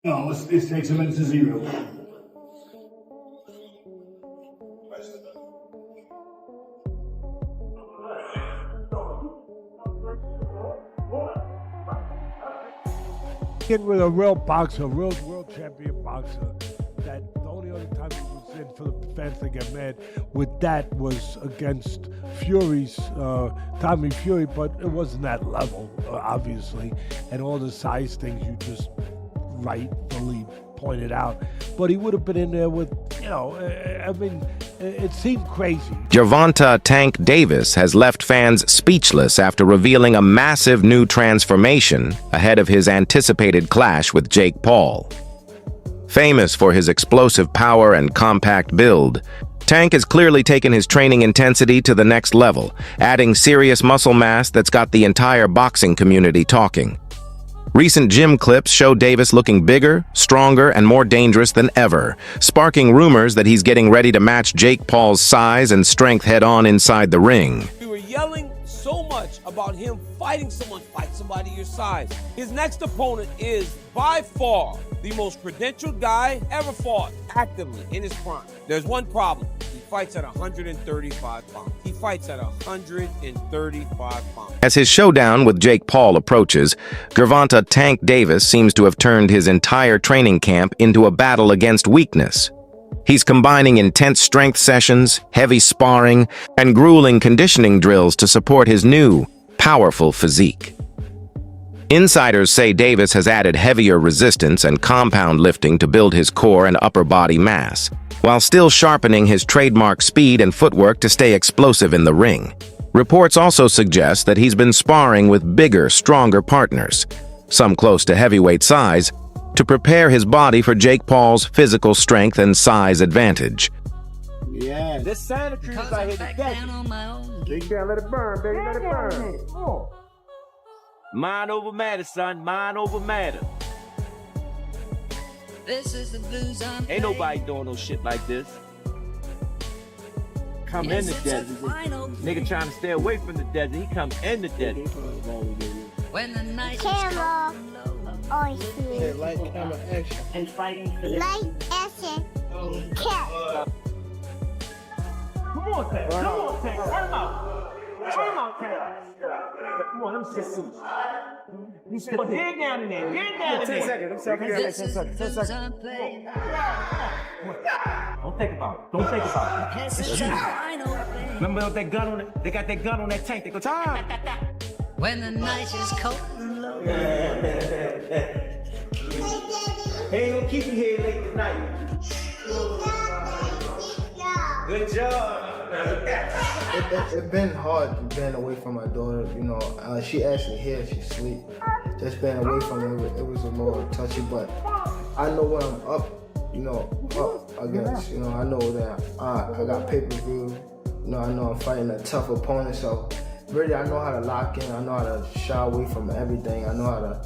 No, this takes a minute to zero. Kid with a real boxer, a real world champion boxer. That the only other time he was in for the fans to get mad with that was against Fury's Tommy Fury, but it wasn't that level, obviously, and all the size things you just rightfully pointed out. But he would have been in there with, I mean, it seemed crazy. Gervonta Tank Davis has left fans speechless after revealing a massive new transformation ahead of his anticipated clash with Jake Paul. Famous for his explosive power and compact build, Tank has clearly taken his training intensity to the next level, adding serious muscle mass that's got the entire boxing community talking. Recent gym clips show Davis looking bigger, stronger, and more dangerous than ever, sparking rumors that he's getting ready to match Jake Paul's size and strength head-on inside the ring. We were yelling so much about him fighting someone, fight somebody your size. His next opponent is, by far, the most credentialed guy ever fought actively in his prime. There's one problem. He fights at 135 pounds. He fights at 135 pounds. As his showdown with Jake Paul approaches, Gervonta Tank Davis seems to have turned his entire training camp into a battle against weakness. He's combining intense strength sessions, heavy sparring, and grueling conditioning drills to support his new, powerful physique. Insiders say Davis has added heavier resistance and compound lifting to build his core and upper body mass, while still sharpening his trademark speed and footwork to stay explosive in the ring. Reports also suggest that he's been sparring with bigger, stronger partners, some close to heavyweight size, to prepare his body for Jake Paul's physical strength and size advantage. Yeah, this Santa Cruz out here today. You can't let it burn, baby. Let it burn. Oh. Mind over matter, son. Mind over matter. This is the blues I'm Ain't nobody doing no shit like this. Come in the desert. Nigga trying to stay away from the desert. He come in the desert. when the night Camera. Oh, Yeah, light camera action. and fighting for light action. Cat. Come on, Tank. Come on, Tank. Turn him out. Turn him out, Tank. Come on, let me see. Dig down in there. Dig down in there. 10 seconds. This is the blues I'm playing. Don't think about it. Don't think about it. This is the final thing. Remember that gun on it? They got that gun on that tank. They go, time. When the night is cold and low. He ain't gonna keep you here late tonight. Good job. It's been hard being away from my daughter. She actually here, she sleep. Just being away from her, it was a little touchy, but I know when I'm up, up against, I know that I got pay-per-view. I know I'm fighting a tough opponent, so really I know how to lock in. I know how to shy away from everything. I know how to,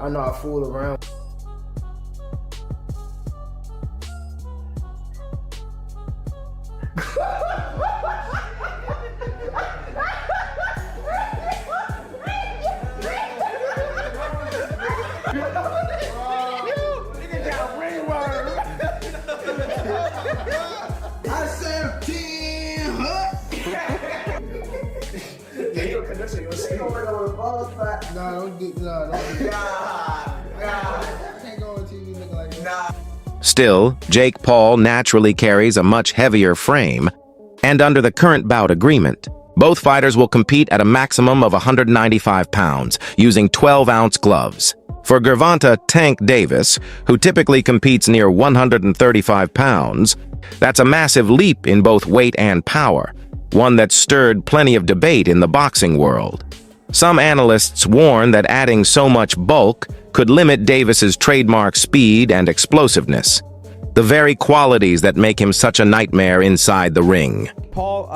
I know how to fool around. Still, Jake Paul naturally carries a much heavier frame, and under the current bout agreement, both fighters will compete at a maximum of 195 pounds, using 12-ounce gloves. For Gervonta Tank Davis, who typically competes near 135 pounds, that's a massive leap in both weight and power, one that's stirred plenty of debate in the boxing world. Some analysts warn that adding so much bulk could limit Davis's trademark speed and explosiveness, the very qualities that make him such a nightmare inside the ring. Paul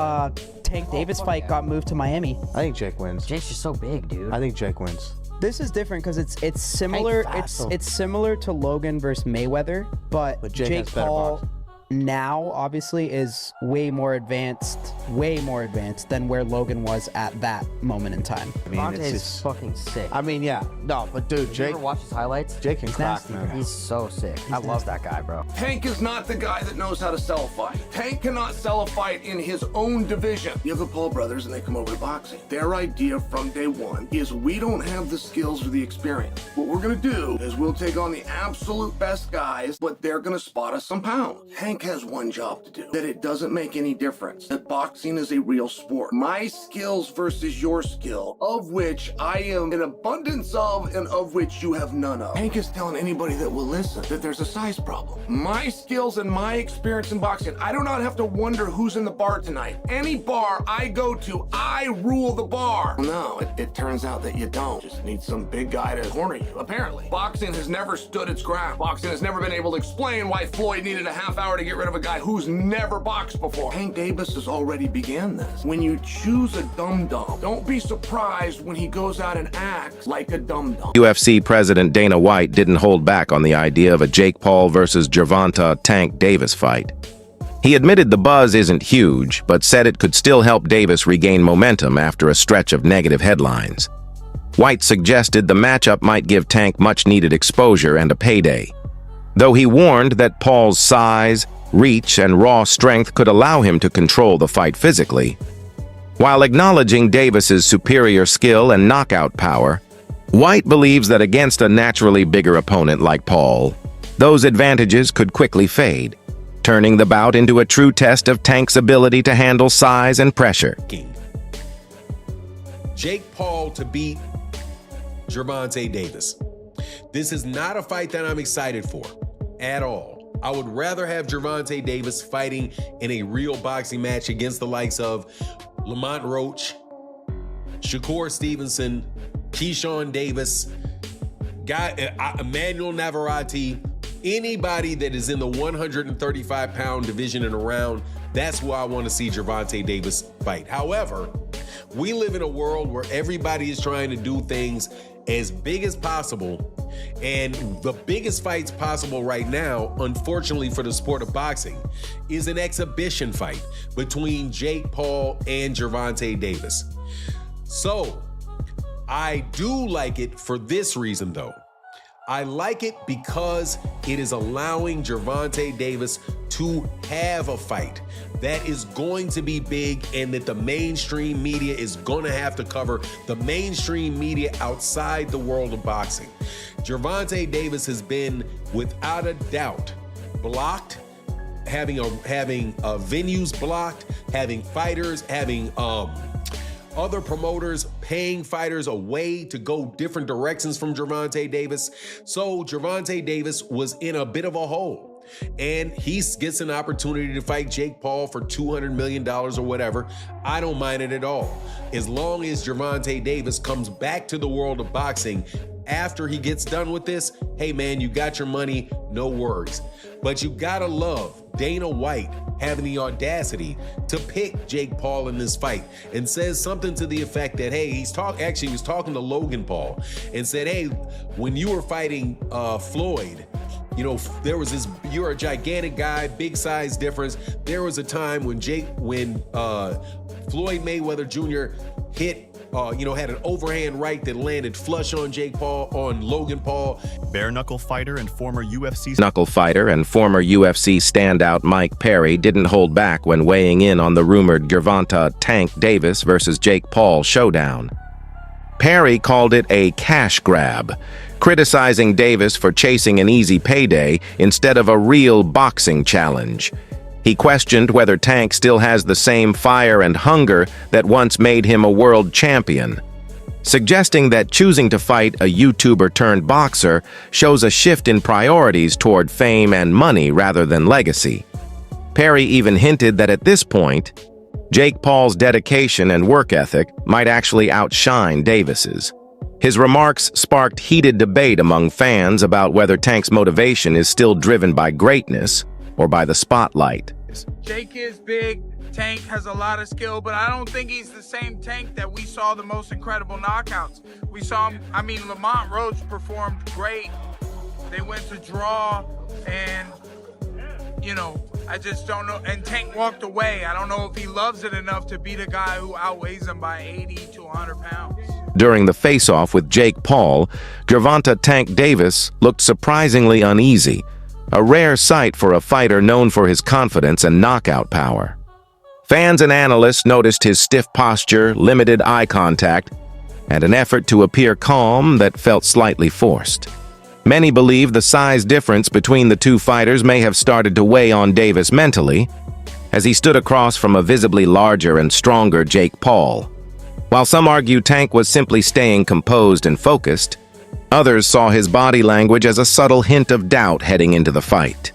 Tank Davis fight got moved to Miami. I think Jake wins. Jake's just so big, dude. I think Jake wins. This is different because it's similar. It's similar to Logan versus Mayweather, but Jake has better Paul. boxing. now obviously is way more advanced than where Logan was at that moment in time. I mean, Gervonta it's is just, fucking sick. I mean, yeah, no, but dude, Did you Jake, ever watch his highlights? Jake can He's crack, nasty. man. He's so sick. I love that guy, bro. Tank is not the guy that knows how to sell a fight. Tank cannot sell a fight in his own division. You have the Paul brothers and they come over to boxing. Their idea from day one is we don't have the skills or the experience. What we're gonna do is we'll take on the absolute best guys, but they're gonna spot us some pounds. Tank has one job to do, that it doesn't make any difference, that boxing is a real sport. My skills versus your skill, of which I am an abundance of and of which you have none of. Tank is telling anybody that will listen that there's a size problem. My skills and my experience in boxing, I do not have to wonder who's in the bar tonight. Any bar I go to, I rule the bar. No, it turns out that you don't. Just need some big guy to corner you, apparently. Boxing has never stood its ground. Boxing has never been able to explain why Floyd needed a half hour to get rid of a guy who's never boxed before. Tank Davis has already began this. When you choose a dum-dum, don't be surprised when he goes out and acts like a dum-dum. UFC President Dana White didn't hold back on the idea of a Jake Paul versus Gervonta Tank Davis fight. He admitted the buzz isn't huge, but said it could still help Davis regain momentum after a stretch of negative headlines. White suggested the matchup might give Tank much-needed exposure and a payday, though he warned that Paul's size, reach, and raw strength could allow him to control the fight physically. While acknowledging Davis's superior skill and knockout power, White believes that against a naturally bigger opponent like Paul, those advantages could quickly fade, turning the bout into a true test of Tank's ability to handle size and pressure. Jake Paul to beat Gervonta Davis. This is not a fight that I'm excited for at all. I would rather have Gervonta Davis fighting in a real boxing match against the likes of Lamont Roach, Shakur Stevenson, Keyshawn Davis, Emmanuel Navarrete, anybody that is in the 135-pound division and around. That's where I want to see Gervonta Davis fight. However, we live in a world where everybody is trying to do things as big as possible, and the biggest fights possible right now, unfortunately for the sport of boxing, is an exhibition fight between Jake Paul and Gervonta Davis. So I do like it for this reason, though. I like it because it is allowing Gervonta Davis to have a fight that is going to be big and that the mainstream media is going to have to cover, the mainstream media outside the world of boxing. Gervonta Davis has been, without a doubt, blocked, having venues blocked, having fighters, having other promoters paying fighters away to go different directions from Gervonta Davis. So Gervonta Davis was in a bit of a hole, and he gets an opportunity to fight Jake Paul for $200 million or whatever. I don't mind it at all. As long as Gervonta Davis comes back to the world of boxing after he gets done with this, hey man, you got your money, no worries. But you gotta love Dana White having the audacity to pick Jake Paul in this fight, and says something to the effect that, hey, he was talking to Logan Paul and said, hey, when you were fighting Floyd, you know, there was this, you're a gigantic guy, big size difference. There was a time when Floyd Mayweather Jr. had an overhand right that landed flush on Logan Paul. Bare knuckle fighter and former UFC standout Mike Perry didn't hold back when weighing in on the rumored Gervonta Tank Davis versus Jake Paul showdown. Perry called it a cash grab, criticizing Davis for chasing an easy payday instead of a real boxing challenge. He questioned whether Tank still has the same fire and hunger that once made him a world champion, suggesting that choosing to fight a YouTuber-turned-boxer shows a shift in priorities toward fame and money rather than legacy. Perry even hinted that at this point, Jake Paul's dedication and work ethic might actually outshine Davis's. His remarks sparked heated debate among fans about whether Tank's motivation is still driven by greatness or by the spotlight. Jake is big, Tank has a lot of skill, but I don't think he's the same Tank that we saw the most incredible knockouts. We saw him, Lamont Roach performed great. They went to draw, and you know, I just don't know. And Tank walked away. I don't know if he loves it enough to beat a guy who outweighs him by 80 to 100 pounds. During the face-off with Jake Paul, Gervonta Tank Davis looked surprisingly uneasy, a rare sight for a fighter known for his confidence and knockout power. Fans and analysts noticed his stiff posture, limited eye contact, and an effort to appear calm that felt slightly forced. Many believe the size difference between the two fighters may have started to weigh on Davis mentally, as he stood across from a visibly larger and stronger Jake Paul. While some argue Tank was simply staying composed and focused, others saw his body language as a subtle hint of doubt heading into the fight.